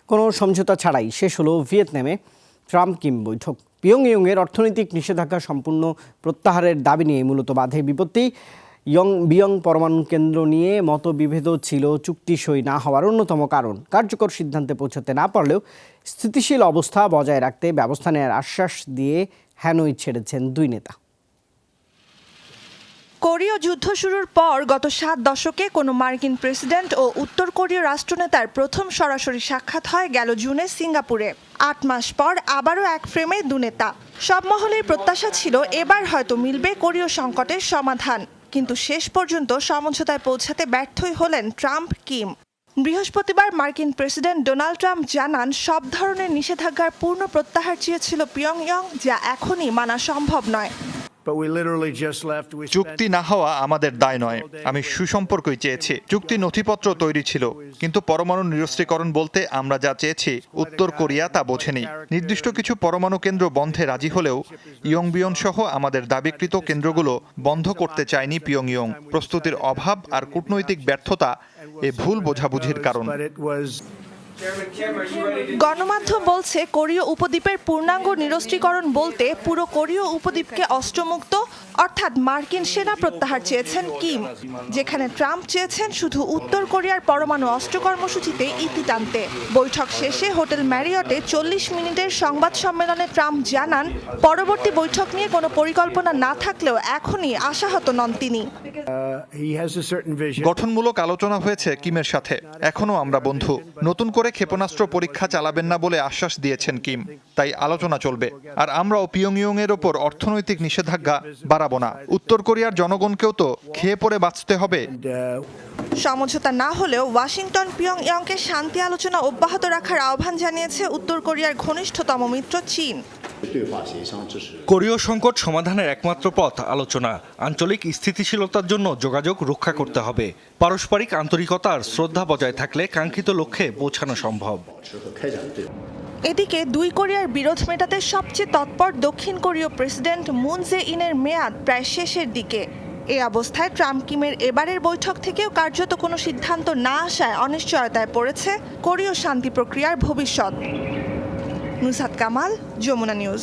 কোনো সমঝোতা ছাড়াই শেষ হলো ভিয়েতনামে ট্রাম্প কিম বৈঠক। পিয়ংইয়ংয়ের অর্থনৈতিক নিষেধাজ্ঞা সম্পূর্ণ প্রত্যাহারের দাবি নিয়ে মূলত বাধে বিপত্তি। বিয়ং পরমাণু কেন্দ্র নিয়ে মতবিভেদও ছিল চুক্তি সই না হওয়ার অন্যতম কারণ। কার্যকর সিদ্ধান্তে পৌঁছাতে না পারলেও স্থিতিশীল অবস্থা বজায় রাখতে ব্যবস্থা নেওয়ার আশ্বাস দিয়ে হ্যানয় ছেড়েছেন দুই নেতা। কোরীয় যুদ্ধ শুরুর পর গত 7 দশকে কোনো মার্কিন প্রেসিডেন্ট ও উত্তর কোরীয় রাষ্ট্রনেতার প্রথম সরাসরি সাক্ষাৎ হয় গেল জুনে সিঙ্গাপুরে। 8 মাস পর আবারও এক ফ্রেমে দুনেতা। সব মহলের প্রত্যাশা ছিল এবার হয়তো মিলবে কোরীয় সংকটের সমাধান, কিন্তু শেষ পর্যন্ত সমঝোতায় পৌঁছাতে ব্যর্থই হলেন ট্রাম্প কিম। বৃহস্পতিবার মার্কিন প্রেসিডেন্ট ডোনাল্ড ট্রাম্প জানান, সব ধরনের নিষেধাজ্ঞার পূর্ণ প্রত্যাহার চেয়েছিল পিয়ংইয়ং, যা এখনই মানা সম্ভব নয়। চুক্তি না হওয়া আমাদের দায় নয়। আমি সুসম্পর্কই চেয়েছি। চুক্তি নথিপত্র তৈরি ছিল, কিন্তু পরমাণু নিরস্ত্রীকরণ বলতে আমরা যা চেয়েছি উত্তর কোরিয়া তা বোঝেনি। নির্দিষ্ট কিছু পরমাণু কেন্দ্র বন্ধে রাজি হলেও ইয়ংবিয়ন সহ আমাদের দাবিকৃত কেন্দ্রগুলো বন্ধ করতে চায়নি পিয়ংইয়ং। প্রস্তুতির অভাব আর কূটনৈতিক ব্যর্থতা এ ভুল বোঝাবুঝির কারণ। গণমাধ্যম বলছে, কোরীয় উপদ্বীপের পূর্ণাঙ্গ নিরস্ত্রীকরণ বলতে পুরো কোরীয় উপদ্বীপকে অস্ত্রমুক্ত, অর্থাৎ মার্কিন সেনা প্রত্যাহার চেয়েছেন কিম, যেখানে ট্রাম্প চেয়েছেন শুধু উত্তর কোরিয়ার পরমাণু অস্ত্র কর্মসূচিতে ইতি টানতে। বৈঠক শেষে হোটেল ম্যারিয়টে 40 মিনিটের সংবাদ সম্মেলনে ট্রাম্প জানান, পরবর্তী বৈঠক নিয়ে কোনো পরিকল্পনা না থাকলেও এখনই আশাহত নন তিনি। গঠনমূলক আলোচনা হয়েছে কিমের সাথে, এখনো আমরা বন্ধু। নতুন করে ক্ষেপণাস্ত্র পরীক্ষা চালাবেন না বলে আশ্বাস দিয়েছেন কিম, তাই আলোচনা চলবে। আর আমরাও পিয়ংইয়ং এর ওপর অর্থনৈতিক নিষেধাজ্ঞা বাড়াবো না। উত্তর কোরিয়ার জনগণকেও তো খেয়ে পড়ে বাঁচতে হবে। সমঝোতা না হলেও ওয়াশিংটন পিয়ংইয়ংকে শান্তি আলোচনা অব্যাহত রাখার আহ্বান জানিয়েছে উত্তর কোরিয়ার ঘনিষ্ঠতম মিত্র চীন। কোরীয় সংকট সমাধানের একমাত্র পথ আলোচনা। আঞ্চলিক স্থিতিশীলতার জন্য যোগাযোগ রক্ষা করতে হবে। পারস্পরিক আন্তরিকতা আর শ্রদ্ধা বজায় থাকলে কাঙ্ক্ষিত লক্ষ্যে পৌঁছানো সম্ভব। এদিকে দুই কোরিয়ার বিরোধ মেটাতে সবচেয়ে তৎপর দক্ষিণ কোরীয় প্রেসিডেন্ট মুন জে ইনের মেয়াদ প্রায় শেষের দিকে। এই অবস্থায় ট্রাম্প কিমের এবারের বৈঠক থেকেও কার্যত কোনো সিদ্ধান্ত না আসায় অনিশ্চয়তায় পড়েছে কোরীয় শান্তি প্রক্রিয়ার ভবিষ্যৎ। নুসহাত কামাল, যমুনা নিউজ।